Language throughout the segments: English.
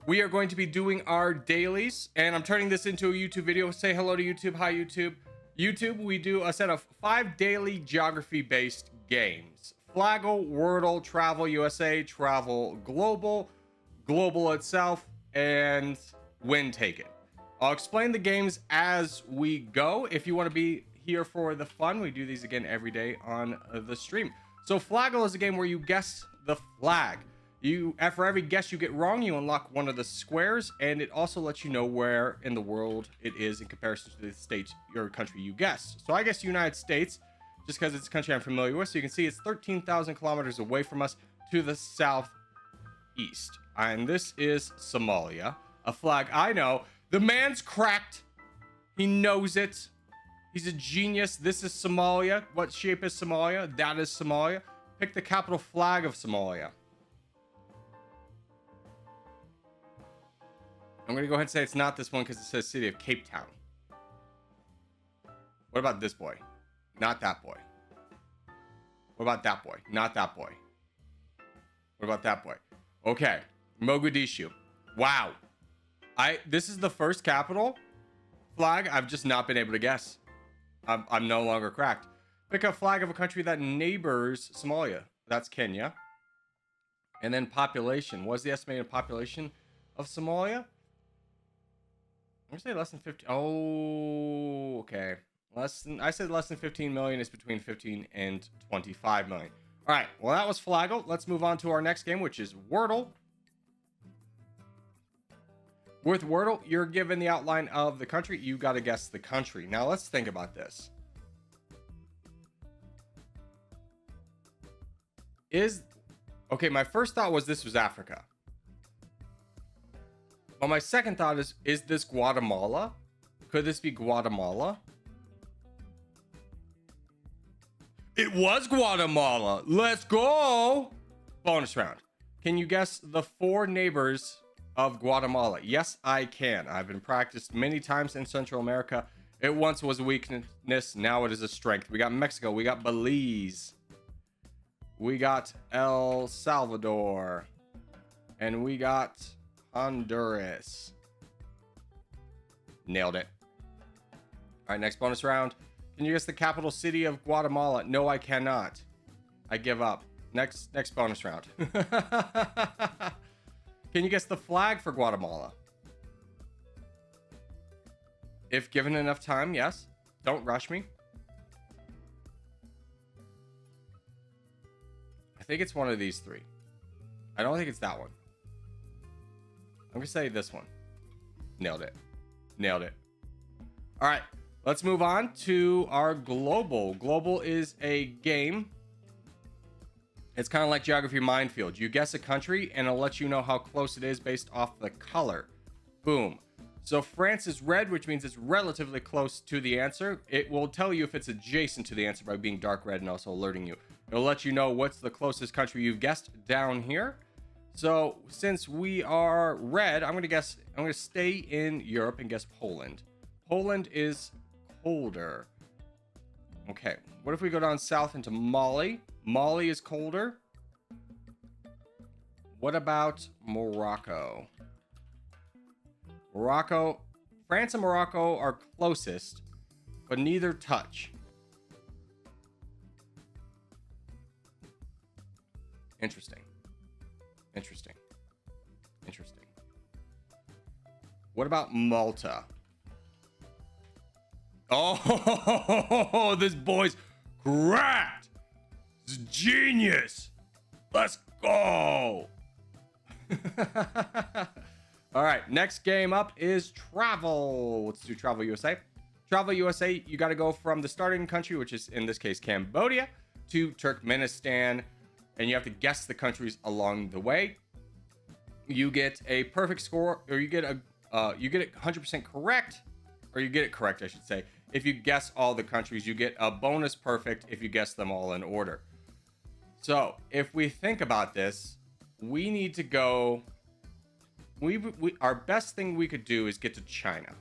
we are going to be doing our dailies, and I'm turning this into a YouTube video. Say hello to YouTube. Hi, YouTube. YouTube, we do a set of 5 daily geography-based games. Flagle, Wordle, Travel USA, Travel Global, Global itself, and WiTaken. I'll explain the games as we go. If you want to be here for the fun, we do these again every day on the stream. So Flagle is a game where you guess the flag. For every guess you get wrong, you unlock one of the squares, and it also lets you know where in the world it is in comparison to the state or country you guess. So I guess United States, just because it's a country I'm familiar with. So you can see it's 13,000 kilometers away from us to the southeast. And this is Somalia, a flag I know. The man's cracked. He knows it. He's a genius. This is Somalia. What shape is Somalia? That is Somalia. Pick the capital flag of Somalia. I'm going to go ahead and say it's not this one because it says City of Cape Town. What about this boy? Not that boy. What about that boy? Not that boy. What about that boy? Okay. Mogadishu. Wow. This is the first capital flag I've just not been able to guess. I'm no longer cracked. Pick a flag of a country that neighbors Somalia. That's Kenya. And then population. What's the estimated population of Somalia? I'm gonna say less than 50. Oh, okay. I said less than 15 million is between 15 and 25 million. All right. Well, that was Flagle. Let's move on to our next game, which is Wordle. With Wordle, you're given the outline of the country. You got to guess the country. Now, let's think about this. Okay, my first thought was this was Africa. Well, my second thought is this Guatemala? Could this be Guatemala? It was Guatemala. Let's go. Bonus round. Can you guess the 4 neighbors of Guatemala? Yes, I can. I've been practiced many times in Central America. It once was a weakness. Now it is a strength. We got Mexico. We got Belize. We got El Salvador. And we got Honduras. Nailed it. All right, next bonus round. Can you guess the capital city of Guatemala? No, I cannot. I give up. Next bonus round. Can you guess the flag for Guatemala? If given enough time, yes. Don't rush me. I think it's one of these 3. I don't think it's that one. I'm going to say this one. Nailed it. Nailed it. All right. Let's move on to our Global. Global is a game. It's kind of like Geography Minefield. You guess a country and it'll let you know how close it is based off the color. Boom. So France is red, which means it's relatively close to the answer. It will tell you if it's adjacent to the answer by being dark red and also alerting you. It'll let you know what's the closest country you've guessed down here. So since we are red, I'm going to stay in Europe and guess Poland. Poland is colder. Okay. What if we go down south into Mali? Mali is colder. What about Morocco? Morocco, France and Morocco are closest, but neither touch. Interesting. Interesting. Interesting. What about Malta? Oh, this boy's cracked. This is genius. Let's go. All right, next game up is Travel. Let's do Travel USA. Travel USA, you got to go from the starting country, which is in this case Cambodia, to Turkmenistan, and you have to guess the countries along the way. You get a perfect score, or you get it 100% correct, or you get it correct, I should say. If you guess all the countries, you get a bonus perfect if you guess them all in order. So if we think about this, we need to go. Our best thing we could do is get to China.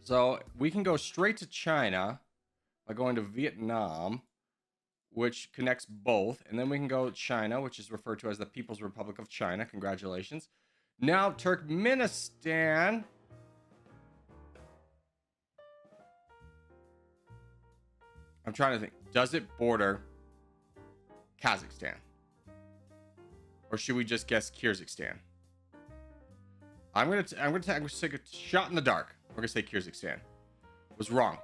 So we can go straight to China by going to Vietnam, which connects both. And then we can go to China, which is referred to as the People's Republic of China. Congratulations. Now Turkmenistan. I'm trying to think. Does it border Kazakhstan? Or should we just guess Kyrgyzstan? I'm gonna take a shot in the dark. We're gonna say Kyrgyzstan. Was wrong.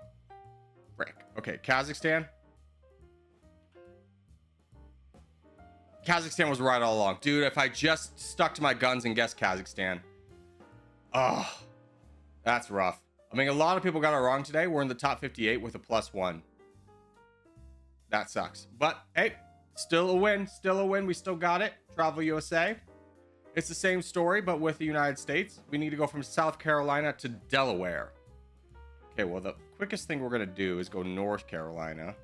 Frick. Okay, Kazakhstan. Kazakhstan was right all along. Dude, if I just stuck to my guns and guessed Kazakhstan. Oh, that's rough. I mean, a lot of people got it wrong today. We're in the top 58 with a +1. That sucks. But, hey, still a win. Still a win. We still got it. Travel USA. It's the same story, but with the United States. We need to go from South Carolina to Delaware. Okay, well, the quickest thing we're going to do is go North Carolina.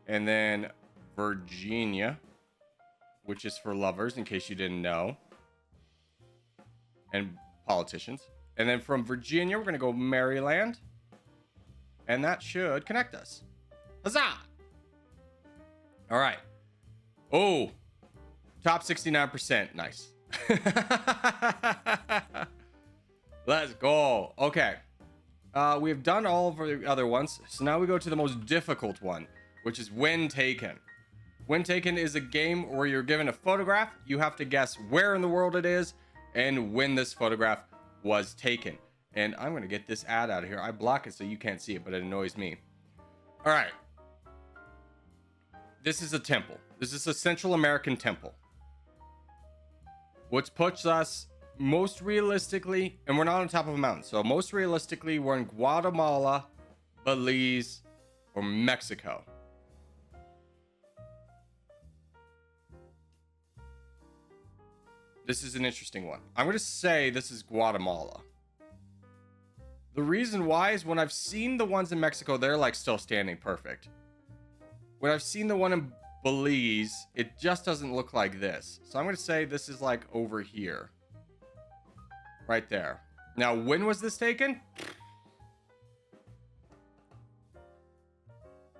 And then Virginia, which is for lovers, in case you didn't know. And politicians. And then from Virginia, we're going to go Maryland. And that should connect us. Huzzah! All right. Oh, top 69%. Nice. Let's go. Okay. We have done all of the other ones. So now we go to the most difficult one, which is WiTaken. WiTaken is a game where you're given a photograph. You have to guess where in the world it is and when this photograph was taken. And I'm going to get this ad out of here. I block it so you can't see it, but it annoys me. All right. This is a temple. This is a Central American temple. Which puts us most realistically, and we're not on top of a mountain. So most realistically, we're in Guatemala, Belize, or Mexico. This is an interesting one. I'm going to say this is Guatemala. The reason why is when I've seen the ones in Mexico, they're like still standing perfect. When I've seen the one in Belize, it just doesn't look like this. So I'm going to say this is like over here. Right there. Now, when was this taken?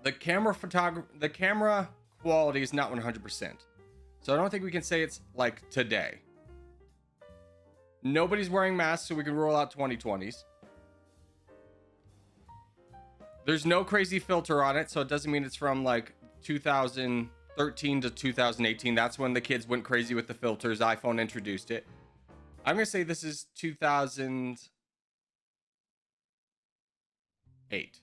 The camera quality is not 100%. So I don't think we can say it's like today. Nobody's wearing masks, so we can roll out 2020s. There's no crazy filter on it, so it doesn't mean it's from like 2013 to 2018. That's when the kids went crazy with the filters. iPhone introduced it. I'm going to say this is 2008.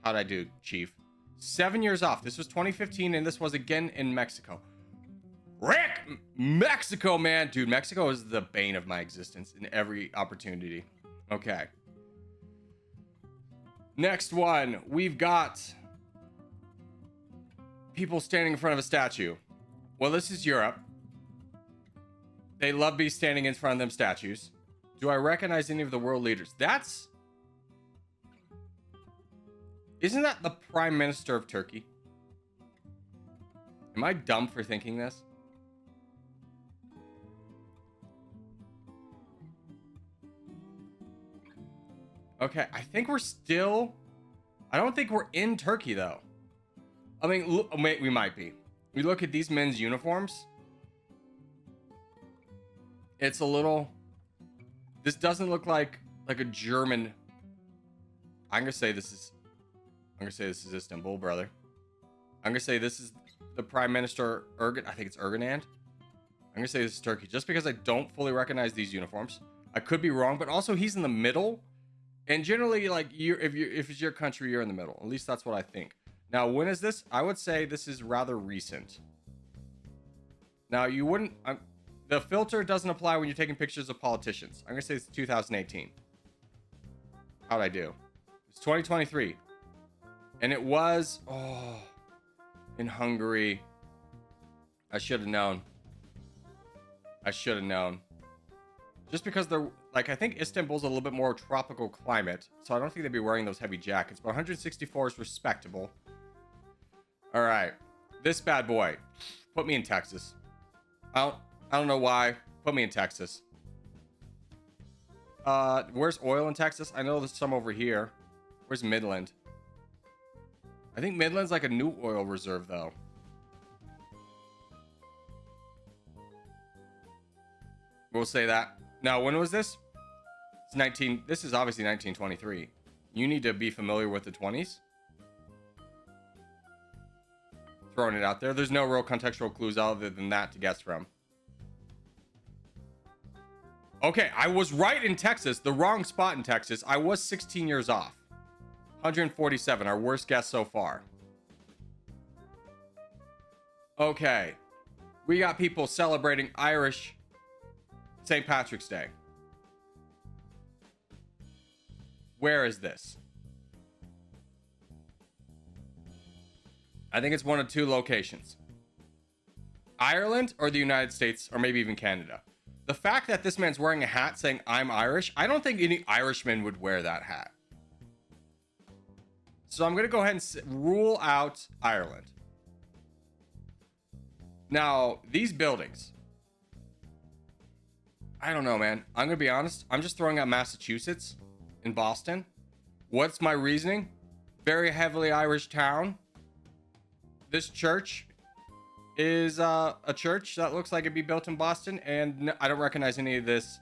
How'd I do, Chief? 7 years off. This was 2015, and this was again in Mexico. Rick! Mexico, man. Dude, Mexico is the bane of my existence in every opportunity. Okay. Next one. We've got people standing in front of a statue. Well, this is Europe. They love me standing in front of them statues. Do I recognize any of the world leaders? Isn't that the Prime Minister of Turkey? Am I dumb for thinking this? Okay, I think we're still... I don't think we're in Turkey, though. I mean, look, wait, we might be. We look at these men's uniforms. It's a little... This doesn't look like a German... I'm gonna say this is Istanbul, brother. I'm gonna say this is the Prime Minister Erdogan. I think it's Erdogan. I'm gonna say this is Turkey, just because I don't fully recognize these uniforms. I could be wrong, but also he's in the middle. And generally, like, if it's your country, you're in the middle. At least that's what I think. Now, when is this? I would say this is rather recent. Now, you wouldn't... the filter doesn't apply when you're taking pictures of politicians. I'm going to say it's 2018. How'd I do? It's 2023. And it was... Oh... In Hungary. I should have known. Just because they're... Like, I think Istanbul's a little bit more tropical climate, so I don't think they'd be wearing those heavy jackets, but 164 is respectable. All right. This bad boy. Put me in Texas. I don't know why. Put me in Texas. Where's oil in Texas? I know there's some over here. Where's Midland? I think Midland's like a new oil reserve, though. We'll say that. Now, when was this? This is obviously 1923. You need to be familiar with the 20s. Throwing it out there. There's no real contextual clues other than that to guess from. Okay, I was right in Texas. The wrong spot in Texas. I was 16 years off. 147, our worst guess so far. Okay. We got people celebrating Irish St. Patrick's Day. Where is this? I think it's one of two locations. Ireland or the United States, or maybe even Canada. The fact that this man's wearing a hat saying I'm Irish, I don't think any Irishman would wear that hat. So I'm going to go ahead and rule out Ireland. Now, these buildings. I don't know, man. I'm going to be honest. I'm just throwing out Massachusetts in Boston. What's my reasoning? Very heavily Irish town. This church is a church that looks like it'd be built in Boston, and I don't recognize any of this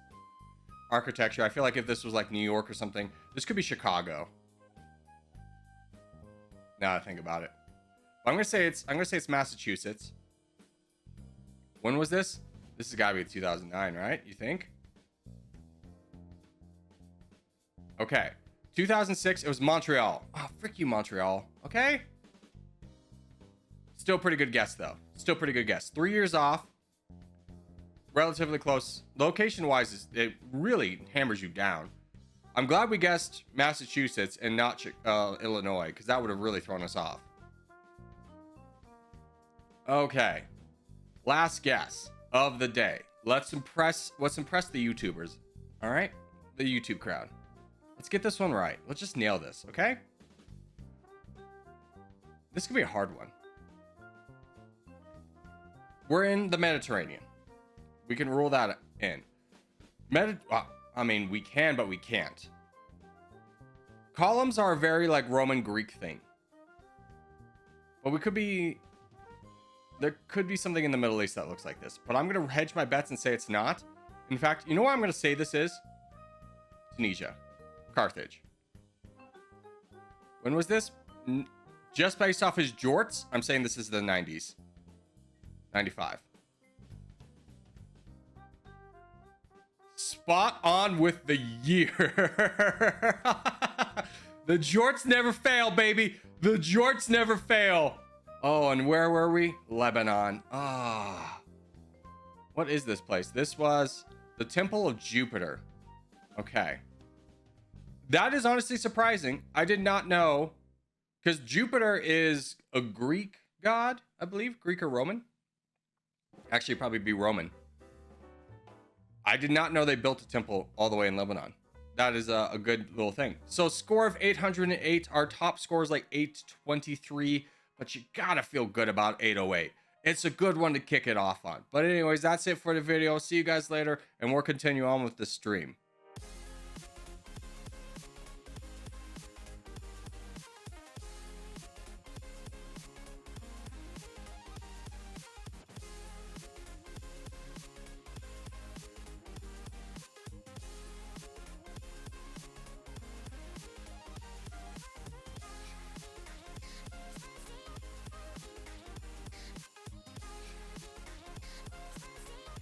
architecture. I feel like if this was like New York or something, this could be Chicago. Now that I think about it, I'm gonna say it's Massachusetts. When was this? This has got to be 2009, right? You think? Okay, 2006. It was Montreal. Oh, frick you, Montreal. Okay. Still pretty good guess, though. Still pretty good guess. 3 years off. Relatively close. Location-wise, it really hammers you down. I'm glad we guessed Massachusetts and not Illinois, because that would have really thrown us off. Okay. Last guess of the day. Let's impress the YouTubers. All right? The YouTube crowd. Let's get this one right. Let's just nail this, okay? This could be a hard one. We're in the Mediterranean. We can rule that in. I mean, we can, but we can't. Columns are a very like Roman Greek thing. But there could be something in the Middle East that looks like this. But I'm going to hedge my bets and say it's not. In fact, you know what I'm going to say this is? Tunisia. Carthage. When was this? Just based off his jorts, I'm saying this is the 90s. 95. Spot on with the year. The jorts never fail, baby. The jorts never fail. Oh, and where were we? Lebanon. Ah. What is this place? This was the Temple of Jupiter. Okay. That is honestly surprising. I did not know. Because Jupiter is a Greek god, I believe. Greek or Roman. Actually, probably be Roman. I did not know they built a temple all the way in Lebanon. That is a good little thing. So score of 808. Our top score is like 823. But you gotta feel good about 808. It's a good one to kick it off on. But anyways, that's it for the video. See you guys later. And we'll continue on with the stream.